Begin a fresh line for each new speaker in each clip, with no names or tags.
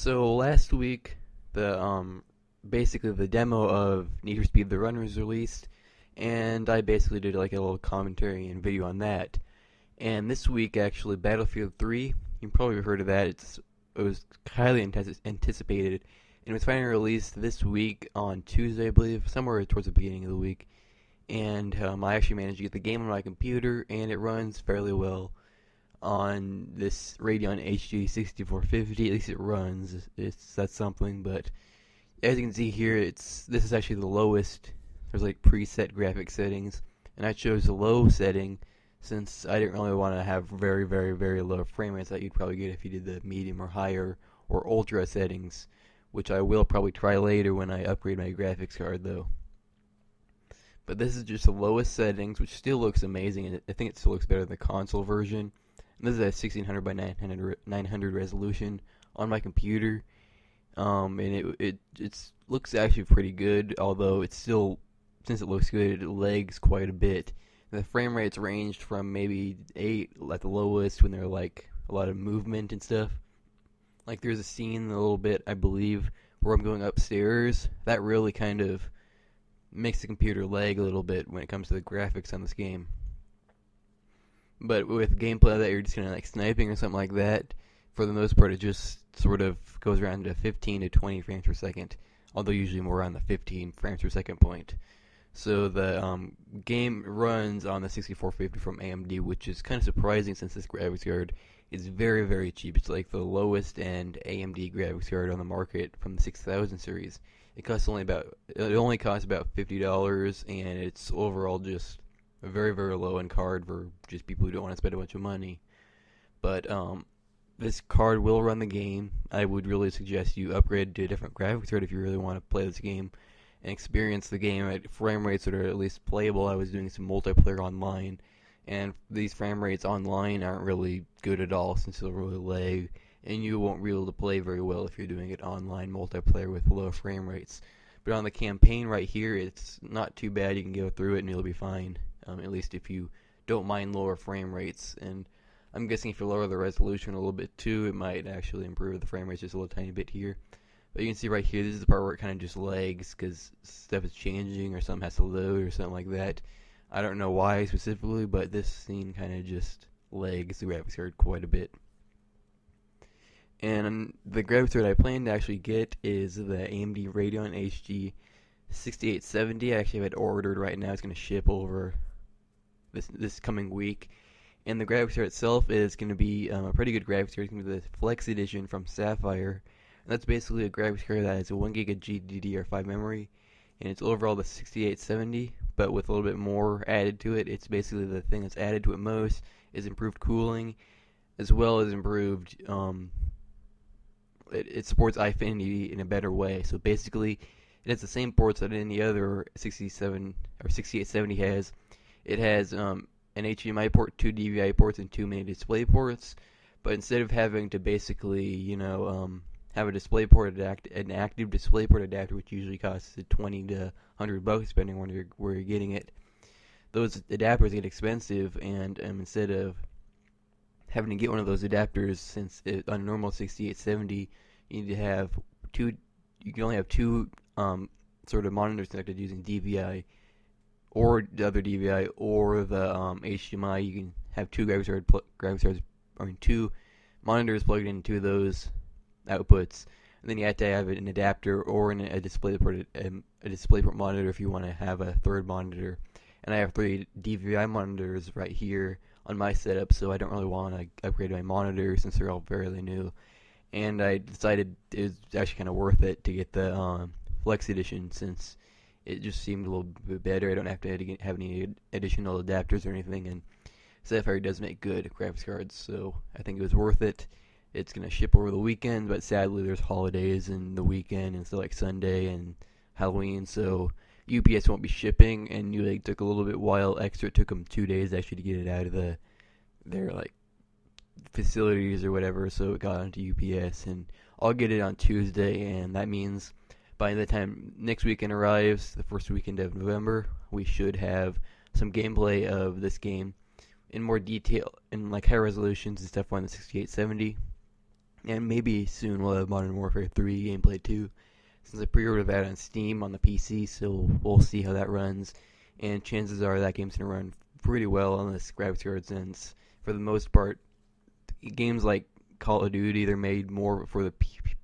So last week, the basically the demo of Need for Speed: The Run was released, and I basically did like a little commentary and video on that. And this week, actually, Battlefield 3, you probably have heard of that. It was highly anticipated, and it was finally released this week on Tuesday, I believe, somewhere towards the beginning of the week. And I actually managed to get the game on my computer, and it runs fairly well on this Radeon HD 6450. At least it runs. That's something. But as you can see here, this is actually the lowest. There's like preset graphic settings, and I chose the low setting since I didn't really want to have very, very, very low frame rates that you'd probably get if you did the medium or higher or ultra settings, which I will probably try later when I upgrade my graphics card though. But this is just the lowest settings, which still looks amazing, and I think it still looks better than the console version. And this is a 1600 by 900 resolution on my computer, and it looks actually pretty good. Although it's still, since it looks good, it lags quite a bit. The frame rates ranged from maybe 8 at the lowest when there's like a lot of movement and stuff. Like there's a scene a little bit, I believe, where I'm going upstairs. That really kind of makes the computer lag a little bit when it comes to the graphics on this game. But with gameplay that you're just kind of like sniping or something like that, for the most part it just sort of goes around to 15 to 20 frames per second, although usually more around the 15 frames per second point. So the game runs on the 6450 from AMD, which is kind of surprising since this graphics card is very, very cheap. It's like the lowest end AMD graphics card on the market from the 6000 series. It only costs about $50, and it's overall just a very, very low end card for just people who don't want to spend a bunch of money. But this card will run the game. I would really suggest you upgrade to a different graphics card if you really want to play this game and experience the game at frame rates that are at least playable. I was doing some multiplayer online, and these frame rates online aren't really good at all since they'll really lag, and you won't be able to play very well if you're doing it online multiplayer with low frame rates. But on the campaign right here, it's not too bad. You can go through it and you'll be fine, at least if you don't mind lower frame rates. And I'm guessing if you lower the resolution a little bit too, it might actually improve the frame rates just a little tiny bit here. But you can see right here, this is the part where it kind of just lags because stuff is changing or something has to load or something like that. I don't know why specifically, but this scene kind of just lags the graphics card quite a bit. And the graphics card I plan to actually get is the AMD Radeon HD 6870. I actually have it ordered right now. It's going to ship over this coming week. And the graphics card itself is going to be a pretty good graphics card. It's going to be the Flex Edition from Sapphire. And that's basically a graphics card that has a 1 gig of GDDR5 memory, and it's overall the 6870, but with a little bit more added to it. It's basically the thing that's added to it most is improved cooling, as well as improved. It supports Infinity in a better way. So basically, it has the same ports that any other 6870 has. It has an HDMI port, 2 DVI ports, and 2 mini display ports. But instead of having to basically, have a display port an active display port adapter, which usually costs $20 to $100 depending on where you're getting it. Those adapters get expensive, and instead of having to get one of those adapters, since on a normal 6870 you need to have two. You can only have two sort of monitors connected using DVI or the other DVI or the HDMI. You can have two two monitors plugged into those outputs, and then you have to have an adapter or a DisplayPort monitor if you want to have a third monitor. And I have 3 DVI monitors right here on my setup, so I don't really want to upgrade my monitor since they're all fairly new. And I decided it was actually kind of worth it to get the Flex Edition since it just seemed a little bit better. I don't have to have any additional adapters or anything, and Sapphire does make good graphics cards, so I think it was worth it. It's going to ship over the weekend, but sadly there's holidays in the weekend, and so like Sunday and Halloween, so UPS won't be shipping, and it took a little bit while extra. It took them 2 days actually to get it out of their like facilities or whatever, so it got onto UPS, and I'll get it on Tuesday, and that means by the time next weekend arrives, the first weekend of November, we should have some gameplay of this game in more detail, in like high resolutions and stuff on the 6870. And maybe soon we'll have Modern Warfare 3 gameplay too, since I pre-ordered that on Steam on the PC, so we'll see how that runs. And chances are that game's going to run pretty well on this graphics card, since for the most part, games like Call of Duty, they're made more for the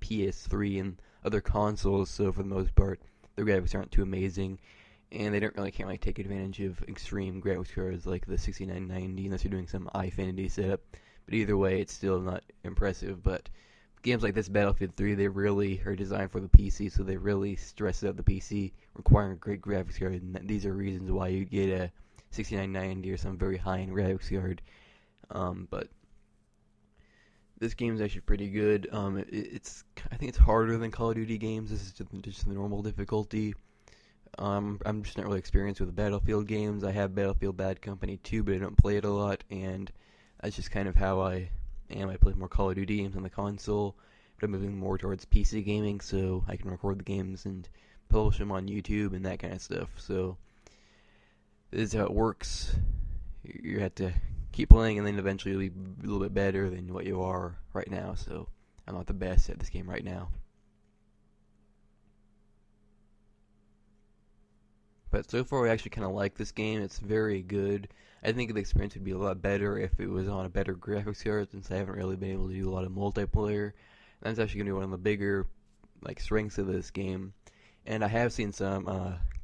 PS3 and other consoles, so for the most part, their graphics aren't too amazing, and they can't really take advantage of extreme graphics cards like the 6990 unless you're doing some iFinity setup. But either way, it's still not impressive. But games like this, Battlefield 3, they really are designed for the PC, so they really stress out the PC, requiring a great graphics card, and these are reasons why you get a 6990 or some very high-end graphics card. But this game is actually pretty good. I think it's harder than Call of Duty games. This is just the normal difficulty. I'm just not really experienced with the Battlefield games. I have Battlefield Bad Company 2, but I don't play it a lot, and that's just kind of how I am. I play more Call of Duty games on the console, but I'm moving more towards PC gaming, so I can record the games and publish them on YouTube and that kind of stuff. So this is how it works. You have to keep playing, and then eventually you'll be a little bit better than what you are right now. So I'm not the best at this game right now. But so far, I actually kind of like this game. It's very good. I think the experience would be a lot better if it was on a better graphics card, since I haven't really been able to do a lot of multiplayer. That's actually going to be one of the bigger strengths of this game. And I have seen some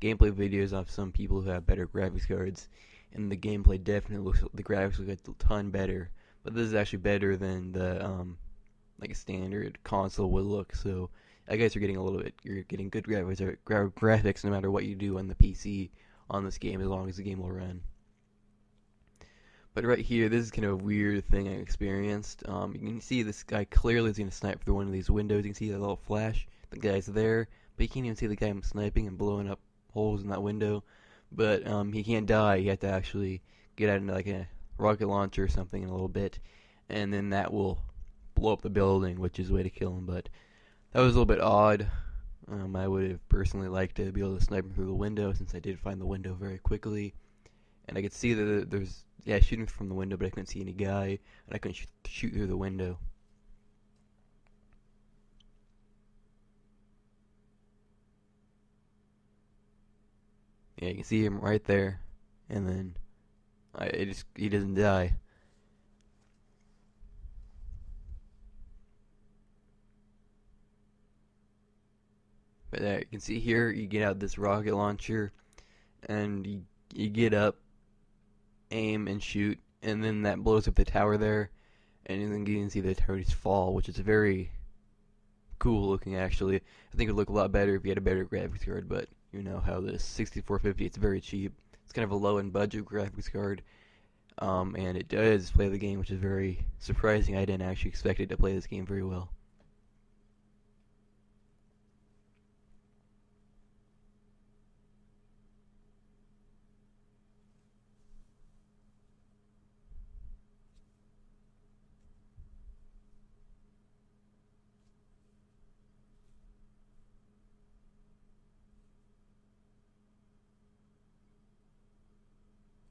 gameplay videos of some people who have better graphics cards, and the gameplay definitely the graphics look a ton better. But this is actually better than the a standard console would look. So I guess you're getting good graphics no matter what you do on the PC on this game, as long as the game will run. But right here, this is kind of a weird thing I experienced. You can see this guy clearly is going to snipe through one of these windows. You can see that little flash. The guy's there, but you can't even see the guy sniping and blowing up holes in that window. But he can't die. You have to actually get out into like a rocket launcher or something in a little bit, and then that will blow up the building, which is a way to kill him. But that was a little bit odd. I would have personally liked to be able to snipe him through the window, since I did find the window very quickly. And I could see that there's, shooting from the window, but I couldn't see any guy, and I couldn't shoot through the window. Yeah, you can see him right there, and then he doesn't die. But you can see here, you get out this rocket launcher, and you get up, aim, and shoot, and then that blows up the tower there, and then you can see the tower just fall, which is very cool looking actually. I think it would look a lot better if you had a better graphics card, but you know how this 6450, it's very cheap. It's kind of a low-end budget graphics card, and it does play the game, which is very surprising. I didn't actually expect it to play this game very well.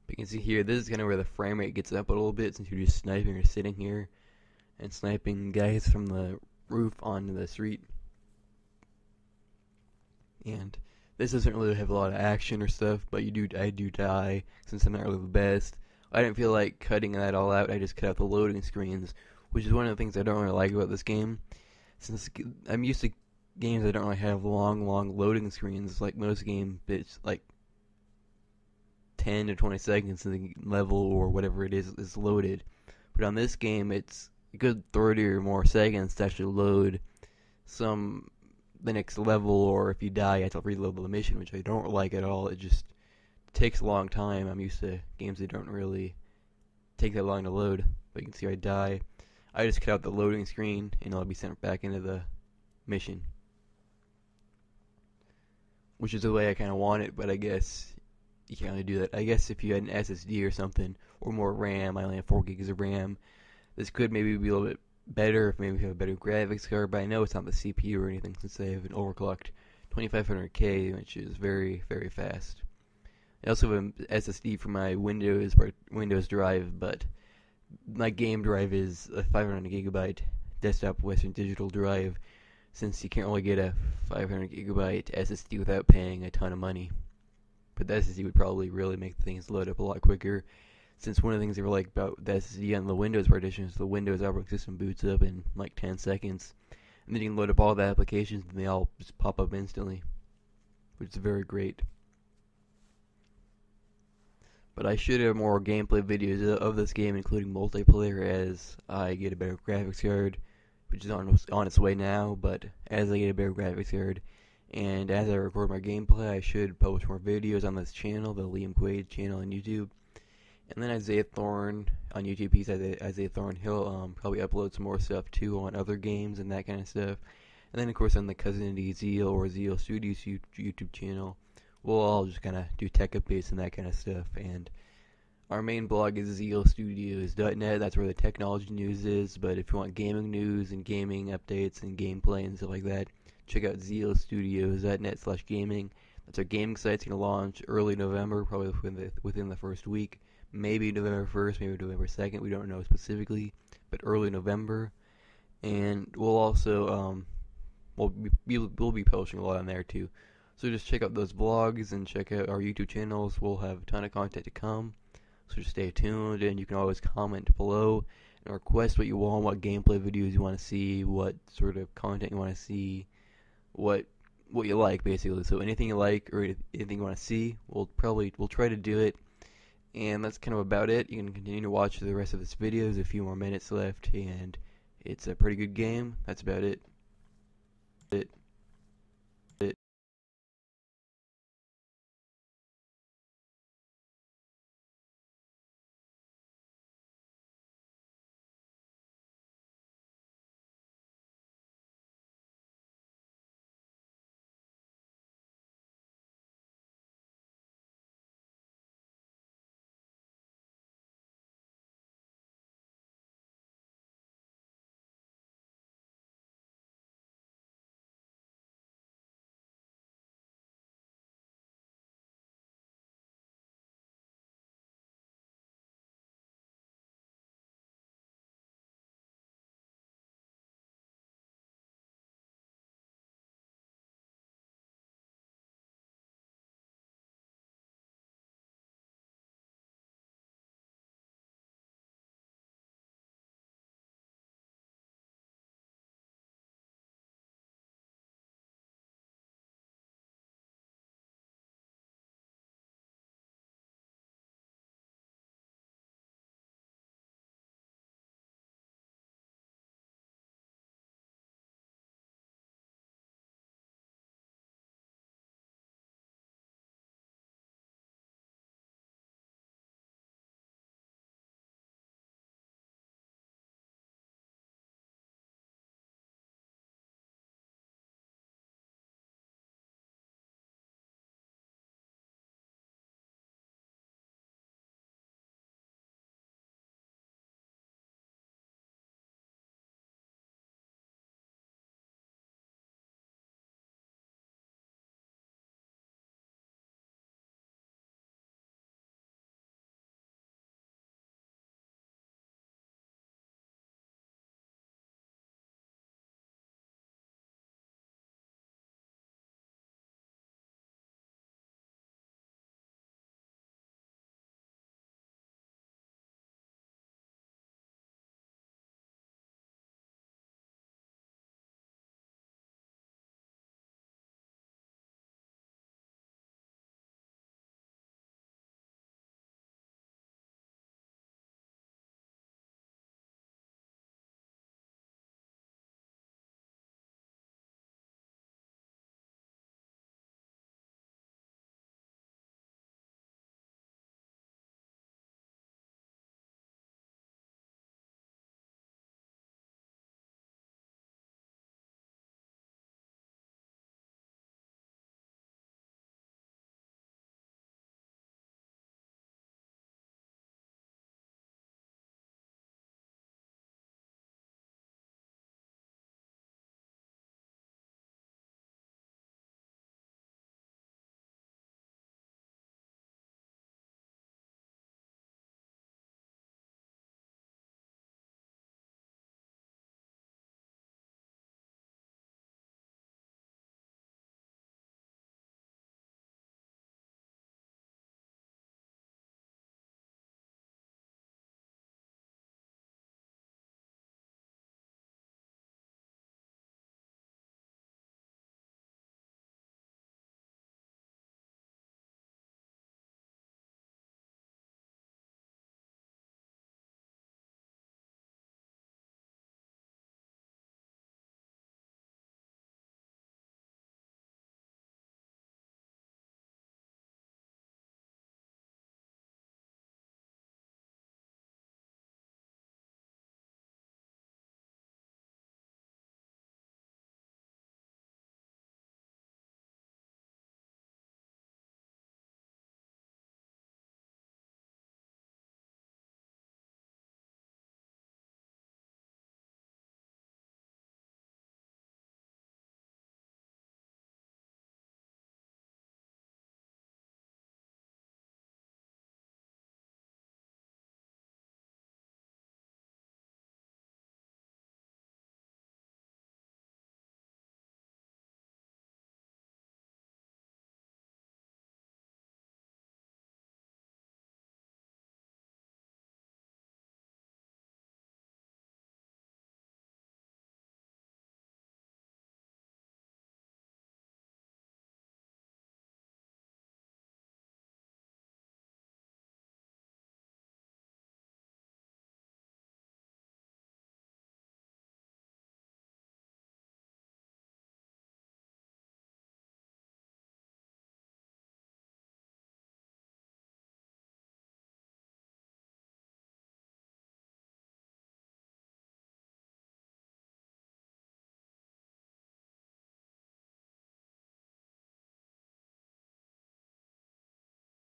But you can see here, this is kind of where the frame rate gets up a little bit, since you're just sniping or sitting here and sniping guys from the roof onto the street. And this doesn't really have a lot of action or stuff, but I do die, since I'm not really the best. I didn't feel like cutting that all out. I just cut out the loading screens, which is one of the things I don't really like about this game, since I'm used to games that don't really have long loading screens. Like most games, it's like 10 to 20 seconds and the level or whatever it is loaded. But on this game, it's a good 30 or more seconds to actually load the next level, or if you die, you have to reload the mission, which I don't like at all. It just takes a long time. I'm used to games that don't really take that long to load. But you can see I die. I just cut out the loading screen, and I'll be sent back into the mission, which is the way I kind of want it, but I guess you can't really do that. I guess if you had an SSD or something, or more RAM, I only have 4 gigs of RAM, this could maybe be a little bit better if maybe you have a better graphics card, but I know it's not the CPU or anything, since they have an overclocked 2500K, which is very, very fast. I also have an SSD for my Windows drive, but my game drive is a 500 gigabyte desktop Western Digital drive, since you can't really get a 500 gigabyte SSD without paying a ton of money. But the SSD would probably really make things load up a lot quicker, since one of the things they were like about the SSD on the Windows partition is the Windows operating system boots up in like 10 seconds, and then you can load up all the applications and they all just pop up instantly, which is very great. But I should have more gameplay videos of this game, including multiplayer, as I get a better graphics card, which is on its way now. But as I get a better graphics card, and as I record my gameplay, I should publish more videos on this channel, the Liam Quaid channel on YouTube. And then Isaiah Thorne on YouTube, he's Isaiah Thorne, he'll probably upload some more stuff too on other games and that kind of stuff. And then of course on the Cousin Zeal or Zeal Studios YouTube channel, we'll all just kind of do tech updates and that kind of stuff. And our main blog is zealstudios.net. That's where the technology news is. But if you want gaming news and gaming updates and gameplay and stuff like that, check out zealstudios.net/gaming. That's our gaming site's going to launch early November, probably within the first week. Maybe November 1st, maybe November 2nd. We don't know specifically, but early November. And we'll also we'll be posting a lot on there too. So just check out those blogs and check out our YouTube channels. We'll have a ton of content to come. So just stay tuned, and you can always comment below and request what you want, what gameplay videos you want to see, what sort of content you want to see, what you like basically. So anything you like or anything you want to see, we'll try to do it. And that's kind of about it. You can continue to watch the rest of this video. There's a few more minutes left, and it's a pretty good game. That's about it.